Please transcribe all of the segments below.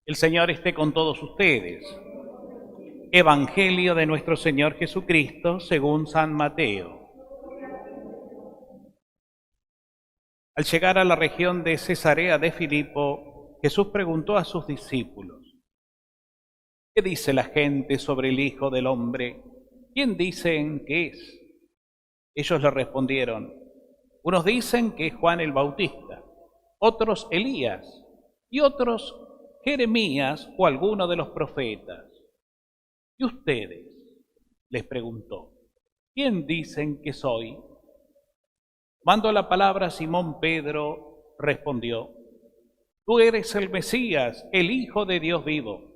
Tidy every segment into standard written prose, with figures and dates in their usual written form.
El Señor esté con todos ustedes. Evangelio de nuestro Señor Jesucristo según San Mateo. Al llegar a la región de Cesarea de Filipo, Jesús preguntó a sus discípulos: ¿Qué dice la gente sobre el Hijo del Hombre? ¿Quién dicen que es? Ellos le respondieron: unos dicen que es Juan el Bautista, otros Elías, y otros Jeremías o alguno de los profetas. ¿Y ustedes? Les preguntó: ¿quién dicen que soy? Tomando la palabra, Simón Pedro respondió: tú eres el Mesías, el Hijo de Dios vivo.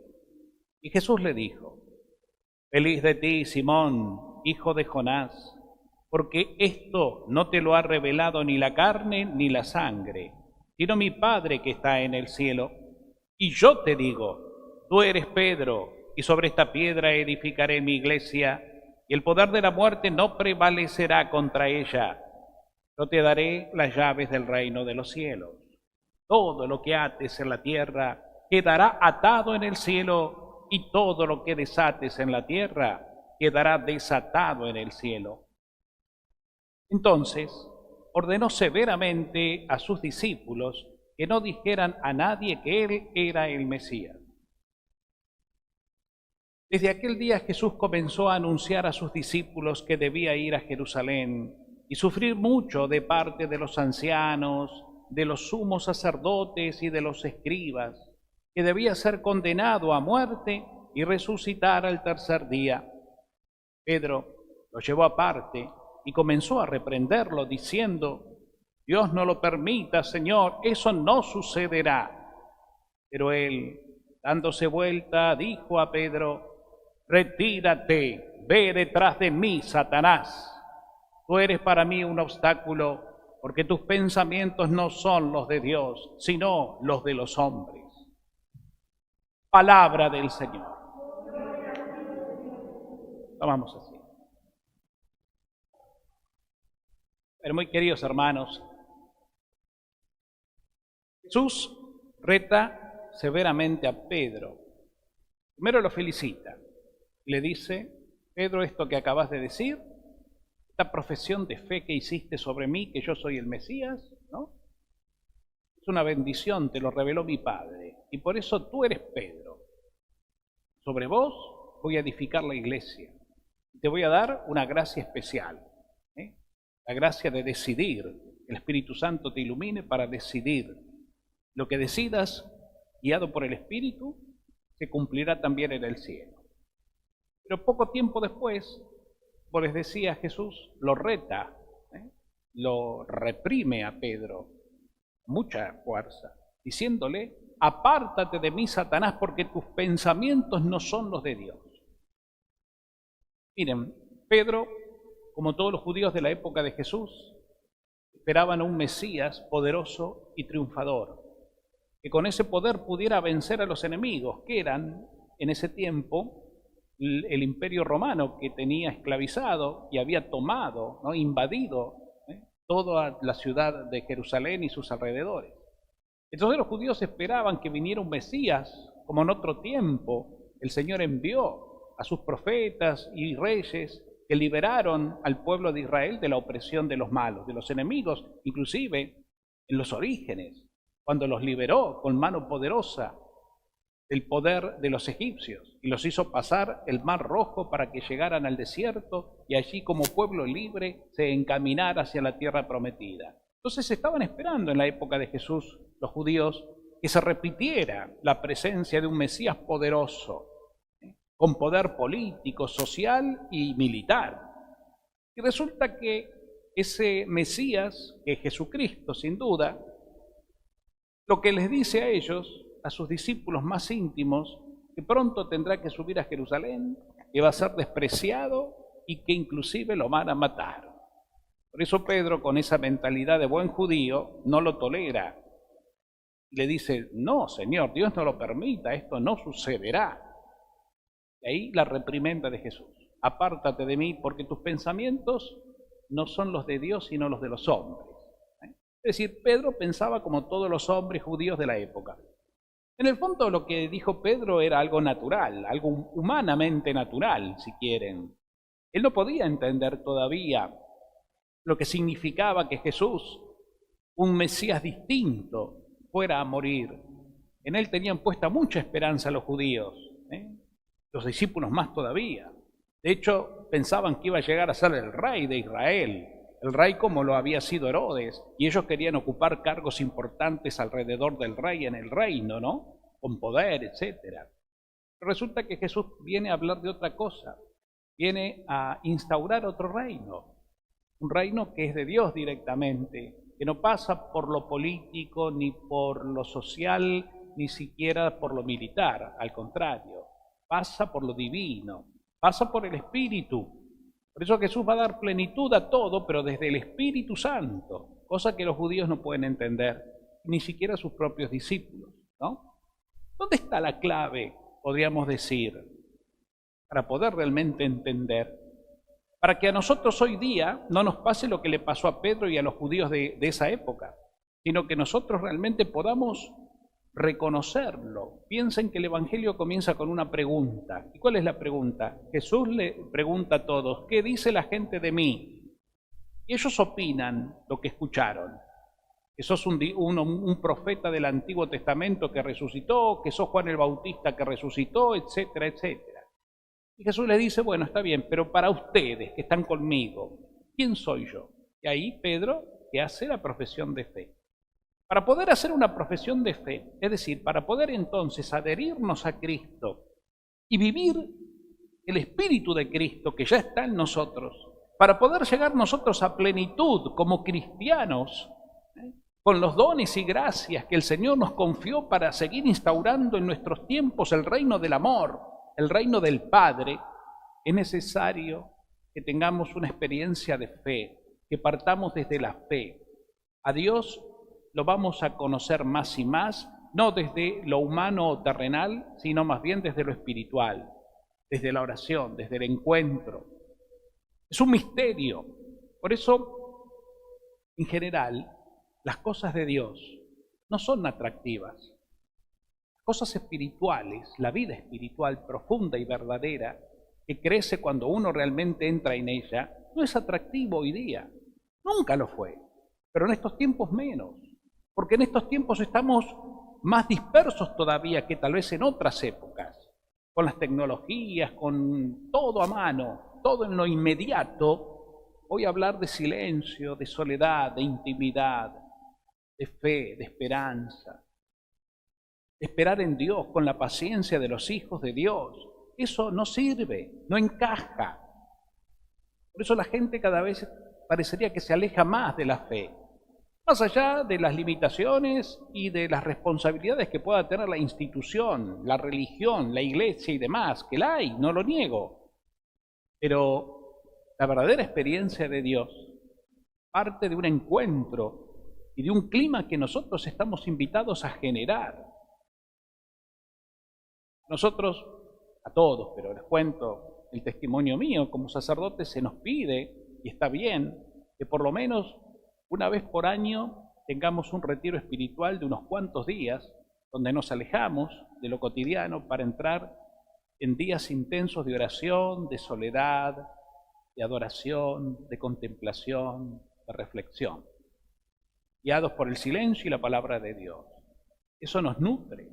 Y Jesús le dijo: feliz de ti, Simón, hijo de Jonás, porque esto no te lo ha revelado ni la carne ni la sangre, sino mi Padre que está en el cielo. Y yo te digo, tú eres Pedro, y sobre esta piedra edificaré mi iglesia, y el poder de la muerte no prevalecerá contra ella. Yo te daré las llaves del reino de los cielos. Todo lo que ates en la tierra quedará atado en el cielo, y todo lo que desates en la tierra quedará desatado en el cielo. Entonces ordenó severamente a sus discípulos que no dijeran a nadie que él era el Mesías. Desde aquel día Jesús comenzó a anunciar a sus discípulos que debía ir a Jerusalén y sufrir mucho de parte de los ancianos, de los sumos sacerdotes y de los escribas, que debía ser condenado a muerte y resucitar al tercer día. Pedro lo llevó aparte y comenzó a reprenderlo, diciendo: Dios no lo permita, Señor, eso no sucederá. Pero él, dándose vuelta, dijo a Pedro: retírate, ve detrás de mí, Satanás. Tú eres para mí un obstáculo, porque tus pensamientos no son los de Dios, sino los de los hombres. Palabra del Señor. Tomamos así. Pero muy queridos hermanos, Jesús reta severamente a Pedro. Primero lo felicita. Le dice: Pedro, esto que acabas de decir, esta profesión de fe que hiciste sobre mí, que yo soy el Mesías, ¿no? Es una bendición, te lo reveló mi Padre. Y por eso tú eres Pedro. Sobre vos voy a edificar la iglesia. Te voy a dar una gracia especial. La gracia de decidir. El Espíritu Santo te ilumine para decidir. Lo que decidas, guiado por el Espíritu, se cumplirá también en el cielo. Pero poco tiempo después, como les decía, Jesús lo reta, lo reprime a Pedro, mucha fuerza, diciéndole: apártate de mí, Satanás, porque tus pensamientos no son los de Dios. Miren, Pedro, como todos los judíos de la época de Jesús, esperaban a un Mesías poderoso y triunfador, que con ese poder pudiera vencer a los enemigos, que eran, en ese tiempo, el imperio romano, que tenía esclavizado y había tomado, ¿no?, invadido toda la ciudad de Jerusalén y sus alrededores. Entonces los judíos esperaban que viniera un Mesías, como en otro tiempo el Señor envió a sus profetas y reyes que liberaron al pueblo de Israel de la opresión de los malos, de los enemigos, inclusive en los orígenes, cuando los liberó con mano poderosa del poder de los egipcios y los hizo pasar el Mar Rojo para que llegaran al desierto y allí, como pueblo libre, se encaminara hacia la tierra prometida. Entonces estaban esperando en la época de Jesús los judíos que se repitiera la presencia de un Mesías poderoso, con poder político, social y militar. Y resulta que ese Mesías, que es Jesucristo sin duda, lo que les dice a ellos, a sus discípulos más íntimos, que pronto tendrá que subir a Jerusalén, que va a ser despreciado y que inclusive lo van a matar. Por eso Pedro, con esa mentalidad de buen judío, no lo tolera. Le dice: no, Señor, Dios no lo permita, esto no sucederá. Y ahí la reprimenda de Jesús: apártate de mí, porque tus pensamientos no son los de Dios, sino los de los hombres. Es decir, Pedro pensaba como todos los hombres judíos de la época. En el fondo lo que dijo Pedro era algo natural, algo humanamente natural, si quieren. Él no podía entender todavía lo que significaba que Jesús, un Mesías distinto, fuera a morir. En él tenían puesta mucha esperanza los judíos, los discípulos más todavía. De hecho, pensaban que iba a llegar a ser el rey de Israel, el rey como lo había sido Herodes, y ellos querían ocupar cargos importantes alrededor del rey en el reino, ¿no? Con poder, etcétera. Resulta que Jesús viene a hablar de otra cosa, viene a instaurar otro reino, un reino que es de Dios directamente, que no pasa por lo político, ni por lo social, ni siquiera por lo militar, al contrario, pasa por lo divino, pasa por el Espíritu. Por eso Jesús va a dar plenitud a todo, pero desde el Espíritu Santo, cosa que los judíos no pueden entender, ni siquiera sus propios discípulos, ¿no? ¿Dónde está la clave, podríamos decir, para poder realmente entender? Para que a nosotros hoy día no nos pase lo que le pasó a Pedro y a los judíos de esa época, sino que nosotros realmente podamos reconocerlo. Piensen que el Evangelio comienza con una pregunta. ¿Y cuál es la pregunta? Jesús le pregunta a todos, ¿qué dice la gente de mí? Y ellos opinan lo que escucharon. Que sos un profeta del Antiguo Testamento que resucitó, que sos Juan el Bautista que resucitó, etcétera, etcétera. Y Jesús les dice, bueno, está bien, pero para ustedes que están conmigo, ¿quién soy yo? Y ahí Pedro, que hace la profesión de fe. Para poder hacer una profesión de fe, es decir, para poder entonces adherirnos a Cristo y vivir el Espíritu de Cristo que ya está en nosotros, para poder llegar nosotros a plenitud como cristianos, con los dones y gracias que el Señor nos confió para seguir instaurando en nuestros tiempos el reino del amor, el reino del Padre, es necesario que tengamos una experiencia de fe, que partamos desde la fe. A Dios lo vamos a conocer más y más, no desde lo humano o terrenal, sino más bien desde lo espiritual, desde la oración, desde el encuentro. Es un misterio. Por eso, en general, las cosas de Dios no son atractivas. Las cosas espirituales, la vida espiritual profunda y verdadera, que crece cuando uno realmente entra en ella, no es atractivo hoy día. Nunca lo fue, pero en estos tiempos menos. Porque en estos tiempos estamos más dispersos todavía que tal vez en otras épocas, con las tecnologías, con todo a mano, todo en lo inmediato. Voy a hablar de silencio, de soledad, de intimidad, de fe, de esperanza, de esperar en Dios con la paciencia de los hijos de Dios. Eso no sirve, no encaja. Por eso la gente cada vez parecería que se aleja más de la fe. Más allá de las limitaciones y de las responsabilidades que pueda tener la institución, la religión, la iglesia y demás, que la hay, no lo niego. Pero la verdadera experiencia de Dios parte de un encuentro y de un clima que nosotros estamos invitados a generar. Nosotros, a todos, pero les cuento el testimonio mío, como sacerdote se nos pide, y está bien, que por lo menos una vez por año tengamos un retiro espiritual de unos cuantos días, donde nos alejamos de lo cotidiano para entrar en días intensos de oración, de soledad, de adoración, de contemplación, de reflexión, guiados por el silencio y la palabra de Dios. Eso nos nutre,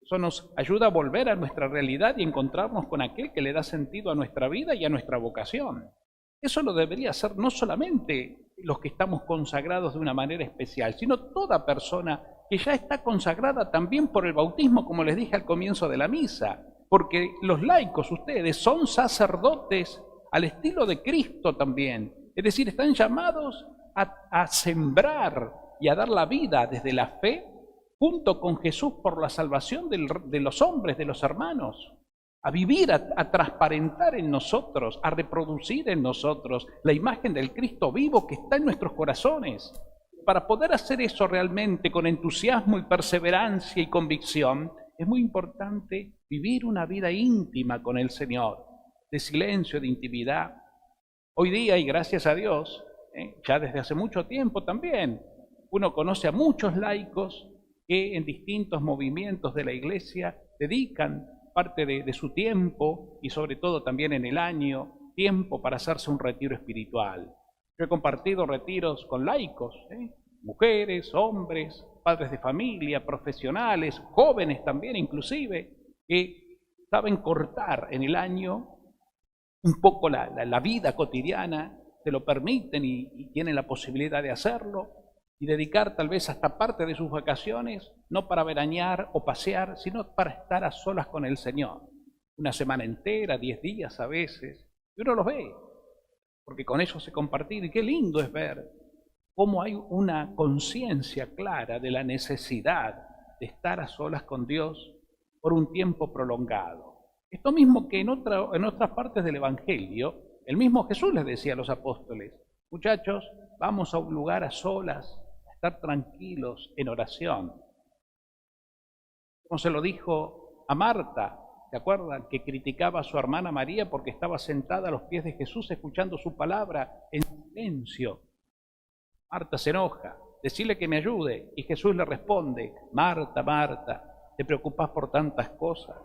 eso nos ayuda a volver a nuestra realidad y encontrarnos con aquel que le da sentido a nuestra vida y a nuestra vocación. Eso lo debería hacer no solamente los que estamos consagrados de una manera especial, sino toda persona que ya está consagrada también por el bautismo, como les dije al comienzo de la misa, porque los laicos, ustedes, son sacerdotes al estilo de Cristo también, es decir, están llamados a sembrar y a dar la vida desde la fe junto con Jesús por la salvación de los hombres, de los hermanos, a vivir, a transparentar en nosotros, a reproducir en nosotros la imagen del Cristo vivo que está en nuestros corazones. Para poder hacer eso realmente con entusiasmo y perseverancia y convicción, es muy importante vivir una vida íntima con el Señor, de silencio, de intimidad. Hoy día, y gracias a Dios, ya desde hace mucho tiempo también, uno conoce a muchos laicos que en distintos movimientos de la Iglesia dedican parte de su tiempo y sobre todo también en el año, tiempo para hacerse un retiro espiritual. Yo he compartido retiros con laicos, mujeres, hombres, padres de familia, profesionales, jóvenes también inclusive, que saben cortar en el año un poco la vida cotidiana, se lo permiten y tienen la posibilidad de hacerlo, y dedicar tal vez hasta parte de sus vacaciones, no para veranear o pasear, sino para estar a solas con el Señor. Una semana entera, 10 días a veces, y uno los ve, porque con ellos se compartir, y qué lindo es ver cómo hay una conciencia clara de la necesidad de estar a solas con Dios por un tiempo prolongado. Esto mismo que en otras partes del Evangelio, el mismo Jesús les decía a los apóstoles: muchachos, vamos a un lugar a solas, a estar tranquilos en oración. Como se lo dijo a Marta, ¿se acuerdan? Que criticaba a su hermana María porque estaba sentada a los pies de Jesús escuchando su palabra en silencio. Marta se enoja, decile que me ayude, y Jesús le responde: Marta, Marta, te preocupas por tantas cosas,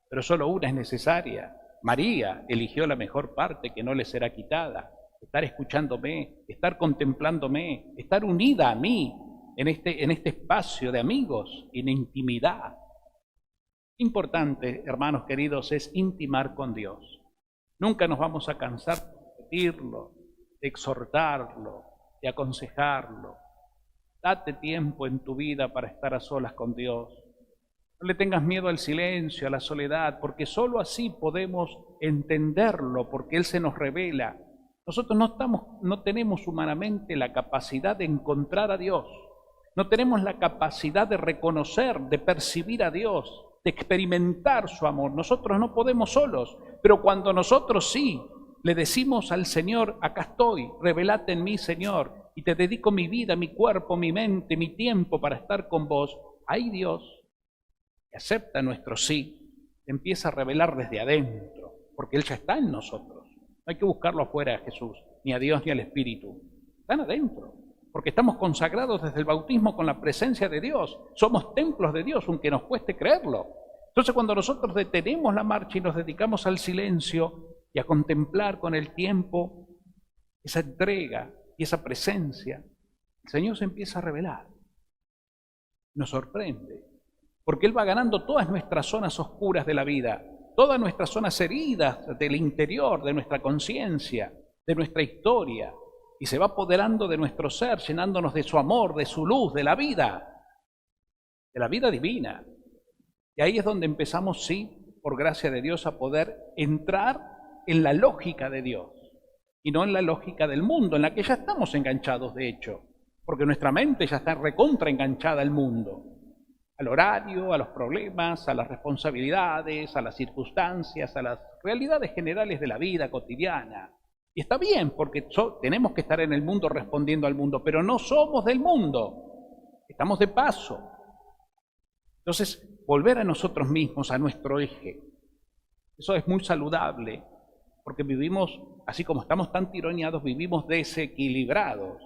pero solo una es necesaria. María eligió la mejor parte que no le será quitada: estar escuchándome, estar contemplándome, estar unida a mí en este espacio de amigos, en intimidad. Importante, hermanos queridos, es intimar con Dios. Nunca nos vamos a cansar de repetirlo, de exhortarlo, de aconsejarlo. Date tiempo en tu vida para estar a solas con Dios. No le tengas miedo al silencio, a la soledad, porque sólo así podemos entenderlo, porque Él se nos revela. Nosotros no tenemos humanamente la capacidad de encontrar a Dios. No tenemos la capacidad de reconocer, de percibir a Dios, de experimentar su amor. Nosotros no podemos solos, pero cuando nosotros sí le decimos al Señor: acá estoy, revelate en mí, Señor, y te dedico mi vida, mi cuerpo, mi mente, mi tiempo para estar con vos, ahí Dios, que acepta nuestro sí, empieza a revelar desde adentro, porque Él ya está en nosotros. No hay que buscarlo afuera a Jesús, ni a Dios ni al Espíritu. Están adentro, porque estamos consagrados desde el bautismo con la presencia de Dios. Somos templos de Dios, aunque nos cueste creerlo. Entonces, cuando nosotros detenemos la marcha y nos dedicamos al silencio y a contemplar con el tiempo esa entrega y esa presencia, el Señor se empieza a revelar. Nos sorprende, porque Él va ganando todas nuestras zonas oscuras de la vida, todas nuestras zonas heridas del interior, de nuestra conciencia, de nuestra historia, y se va apoderando de nuestro ser, llenándonos de su amor, de su luz, de la vida divina. Y ahí es donde empezamos, sí, por gracia de Dios, a poder entrar en la lógica de Dios, y no en la lógica del mundo, en la que ya estamos enganchados, de hecho, porque nuestra mente ya está recontra enganchada al mundo, al horario, a los problemas, a las responsabilidades, a las circunstancias, a las realidades generales de la vida cotidiana. Y está bien, porque tenemos que estar en el mundo respondiendo al mundo, pero no somos del mundo, estamos de paso. Entonces, volver a nosotros mismos, a nuestro eje, eso es muy saludable, porque vivimos, así como estamos tan tironeados, vivimos desequilibrados.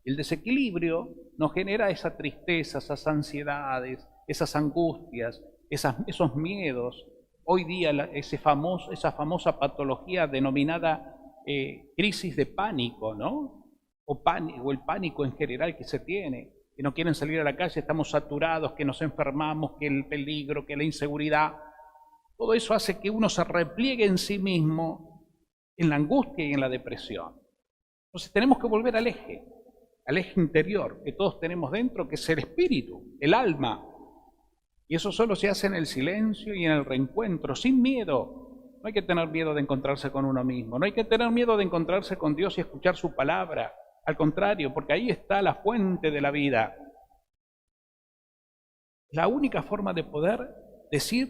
El desequilibrio nos genera esa tristeza, esas ansiedades, esas angustias, esos miedos. Hoy día esa famosa patología denominada crisis de pánico, ¿no? O el pánico en general que se tiene, que no quieren salir a la calle, estamos saturados, que nos enfermamos, que el peligro, que la inseguridad. Todo eso hace que uno se repliegue en sí mismo, en la angustia y en la depresión. Entonces tenemos que volver al eje interior que todos tenemos dentro, que es el espíritu, el alma. Y eso solo se hace en el silencio y en el reencuentro, sin miedo. No hay que tener miedo de encontrarse con uno mismo, no hay que tener miedo de encontrarse con Dios y escuchar su palabra. Al contrario, porque ahí está la fuente de la vida. La única forma de poder decir,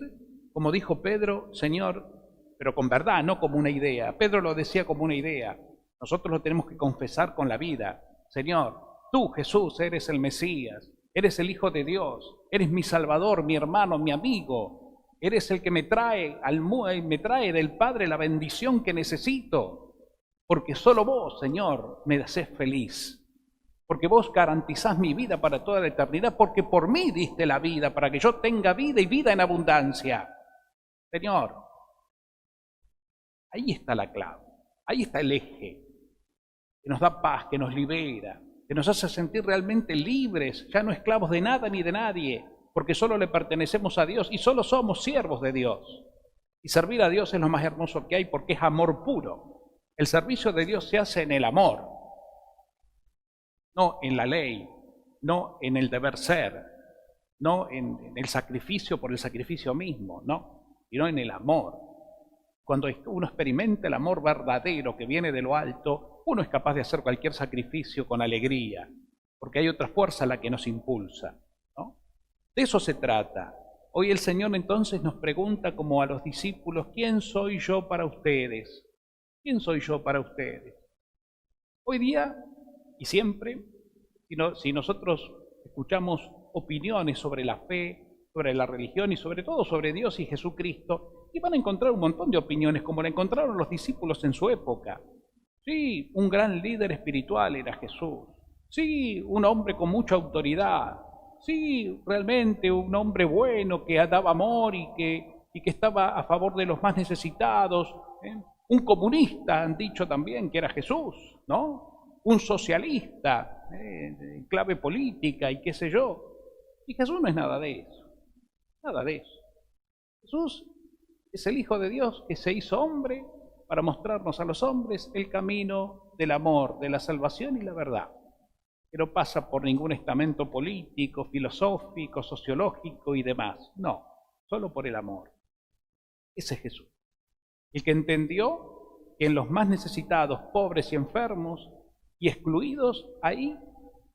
como dijo Pedro: Señor, pero con verdad, no como una idea. Pedro lo decía como una idea. Nosotros lo tenemos que confesar con la vida. Señor, tú, Jesús, eres el Mesías, eres el Hijo de Dios, eres mi Salvador, mi hermano, mi amigo. Eres el que me trae del Padre la bendición que necesito, porque solo vos, Señor, me haces feliz. porque vos garantizás mi vida para toda la eternidad, porque por mí diste la vida, para que yo tenga vida y vida en abundancia. Señor, ahí está la clave, ahí está el eje, que nos da paz, que nos libera, que nos hace sentir realmente libres, ya no esclavos de nada ni de nadie, porque solo le pertenecemos a Dios y solo somos siervos de Dios. Y servir a Dios es lo más hermoso que hay porque es amor puro. El servicio de Dios se hace en el amor, no en la ley, no en el deber ser, no en el sacrificio por el sacrificio mismo, no, sino en el amor. Cuando uno experimenta el amor verdadero que viene de lo alto, uno es capaz de hacer cualquier sacrificio con alegría, porque hay otra fuerza la que nos impulsa, ¿no? De eso se trata. Hoy el Señor entonces nos pregunta como a los discípulos, ¿quién soy yo para ustedes? ¿Quién soy yo para ustedes? Hoy día y siempre, si nosotros escuchamos opiniones sobre la fe, sobre la religión y sobre todo sobre Dios y Jesucristo, y van a encontrar un montón de opiniones como la encontraron los discípulos en su época. Sí, un gran líder espiritual era Jesús. Sí, un hombre con mucha autoridad. Sí, realmente un hombre bueno que daba amor y que estaba a favor de los más necesitados. Un comunista, han dicho también que era Jesús, ¿no? Un socialista, en clave política y qué sé yo. Y Jesús no es nada de eso, nada de eso. Jesús es el Hijo de Dios que se hizo hombre para mostrarnos a los hombres el camino del amor, de la salvación y la verdad, que no pasa por ningún estamento político, filosófico, sociológico y demás. No, solo por el amor. Ese es Jesús. El que entendió que en los más necesitados, pobres y enfermos y excluidos, ahí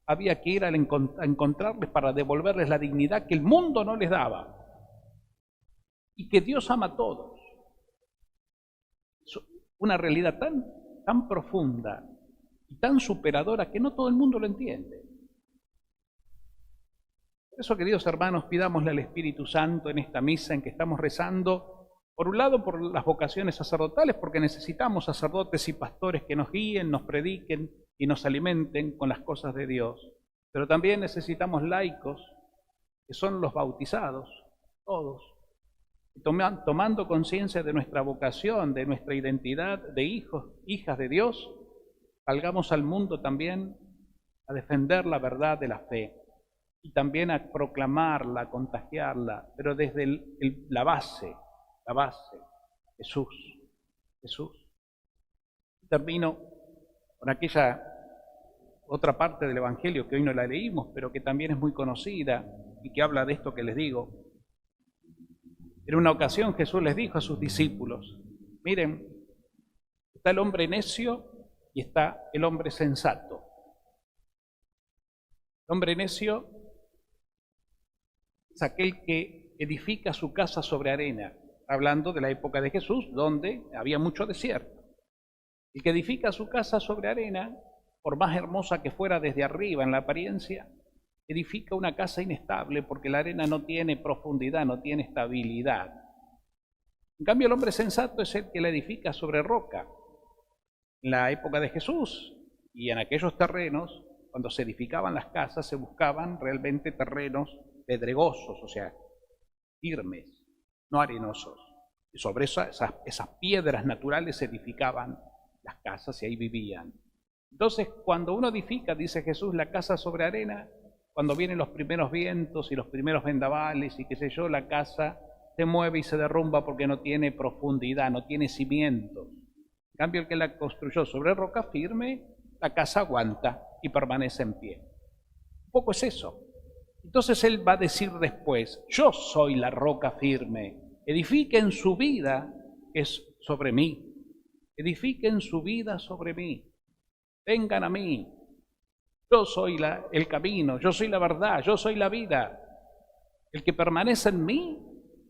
había que ir a encontrarles para devolverles la dignidad que el mundo no les daba. Y que Dios ama a todos. Es una realidad tan profunda y tan superadora que no todo el mundo lo entiende. Por eso, queridos hermanos, pidámosle al Espíritu Santo en esta misa en que estamos rezando, por un lado por las vocaciones sacerdotales, porque necesitamos sacerdotes y pastores que nos guíen, nos prediquen y nos alimenten con las cosas de Dios. Pero también necesitamos laicos, que son los bautizados, todos, tomando conciencia de nuestra vocación, de nuestra identidad de hijos, hijas de Dios, salgamos al mundo también a defender la verdad de la fe y también a proclamarla, a contagiarla, pero desde la base, Jesús. Termino con aquella otra parte del Evangelio que hoy no la leímos, pero que también es muy conocida y que habla de esto que les digo. En una ocasión Jesús les dijo a sus discípulos, miren, está el hombre necio y está el hombre sensato. El hombre necio es aquel que edifica su casa sobre arena, hablando de la época de Jesús, donde había mucho desierto. El que edifica su casa sobre arena, por más hermosa que fuera desde arriba en la apariencia, edifica una casa inestable porque la arena no tiene profundidad, no tiene estabilidad. En cambio, el hombre sensato es el que la edifica sobre roca. En la época de Jesús y en aquellos terrenos, cuando se edificaban las casas, se buscaban realmente terrenos pedregosos, o sea, firmes, no arenosos. Y sobre esas piedras naturales se edificaban las casas y ahí vivían. Entonces, cuando uno edifica, dice Jesús, la casa sobre arena, cuando vienen los primeros vientos y los primeros vendavales y qué sé yo, la casa se mueve y se derrumba porque no tiene profundidad, no tiene cimientos. En cambio, el que la construyó sobre roca firme, la casa aguanta y permanece en pie. Un poco es eso. Entonces él va a decir después, yo soy la roca firme, edifiquen su vida es sobre mí, edifiquen su vida sobre mí, vengan a mí, yo soy el camino, yo soy la verdad, yo soy la vida, el que permanece en mí,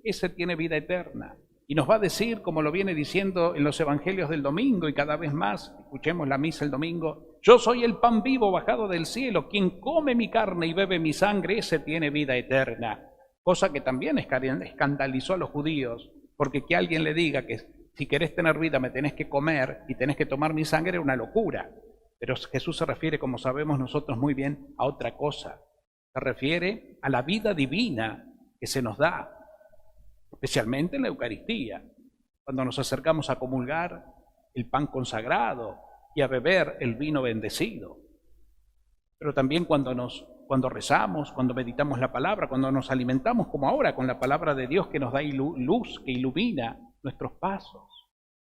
ese tiene vida eterna. Y nos va a decir, como lo viene diciendo en los evangelios del domingo y cada vez más, escuchemos la misa el domingo, yo soy el pan vivo bajado del cielo, quien come mi carne y bebe mi sangre, ese tiene vida eterna. Cosa que también escandalizó a los judíos, porque que alguien le diga que si querés tener vida me tenés que comer y tenés que tomar mi sangre era una locura. Pero Jesús se refiere, como sabemos nosotros muy bien, a otra cosa. Se refiere a la vida divina que se nos da, especialmente en la Eucaristía, cuando nos acercamos a comulgar el pan consagrado y a beber el vino bendecido. Pero también cuando rezamos, cuando meditamos la palabra, cuando nos alimentamos como ahora con la palabra de Dios que nos da luz, que ilumina nuestros pasos.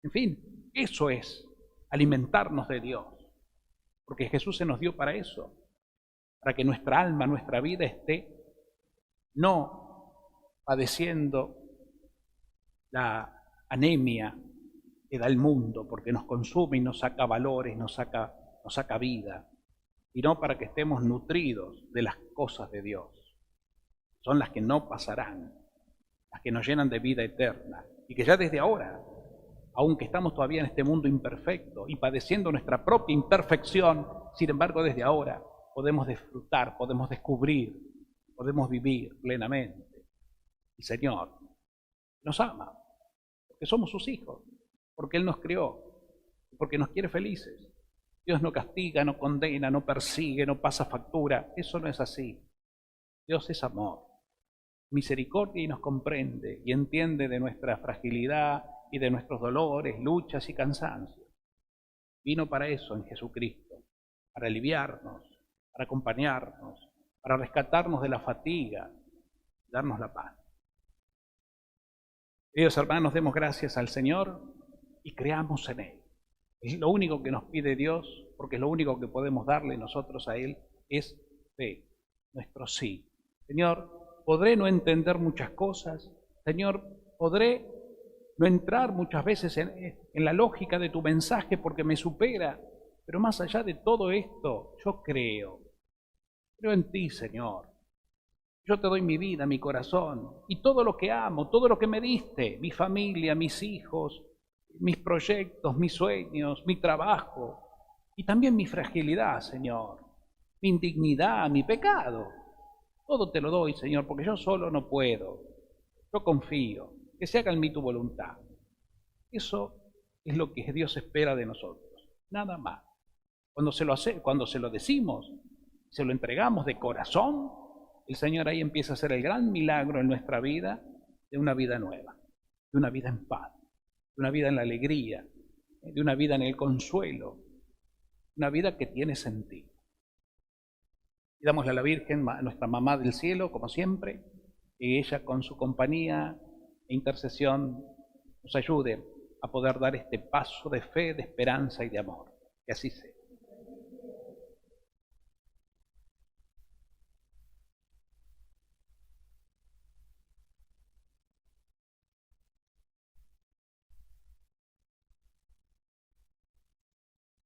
En fin, eso es alimentarnos de Dios, porque Jesús se nos dio para eso, para que nuestra alma, nuestra vida esté no padeciendo la anemia que da el mundo, porque nos consume y nos saca valores, nos saca vida, sino para que estemos nutridos de las cosas de Dios. Son las que no pasarán, las que nos llenan de vida eterna, y que ya desde ahora, aunque estamos todavía en este mundo imperfecto y padeciendo nuestra propia imperfección, sin embargo desde ahora podemos disfrutar, podemos descubrir, podemos vivir plenamente. El Señor nos ama, porque somos sus hijos, porque Él nos creó, porque nos quiere felices. Dios no castiga, no condena, no persigue, no pasa factura. Eso no es así. Dios es amor, misericordia, y nos comprende y entiende de nuestra fragilidad y de nuestros dolores, luchas y cansancios. Vino para eso en Jesucristo, para aliviarnos, para acompañarnos, para rescatarnos de la fatiga, darnos la paz. Queridos hermanos, demos gracias al Señor y creamos en Él. Es lo único que nos pide Dios, porque lo único que podemos darle nosotros a Él es fe, nuestro sí. Señor, podré no entender muchas cosas, Señor, podré no entrar muchas veces en la lógica de tu mensaje porque me supera, pero más allá de todo esto, yo creo en ti, Señor. Yo te doy mi vida, mi corazón y todo lo que amo, todo lo que me diste, mi familia, mis hijos, mis proyectos, mis sueños, mi trabajo y también mi fragilidad, Señor, mi indignidad, mi pecado. Todo te lo doy, Señor, porque yo solo no puedo. Yo confío, que se haga en mí tu voluntad. Eso es lo que Dios espera de nosotros, nada más. Cuando se lo decimos, se lo entregamos de corazón, el Señor ahí empieza a hacer el gran milagro en nuestra vida, de una vida nueva, de una vida en paz, de una vida en la alegría, de una vida en el consuelo, una vida que tiene sentido. Pidámosle a la Virgen, a nuestra mamá del cielo, como siempre, que ella con su compañía e intercesión nos ayude a poder dar este paso de fe, de esperanza y de amor. Que así sea.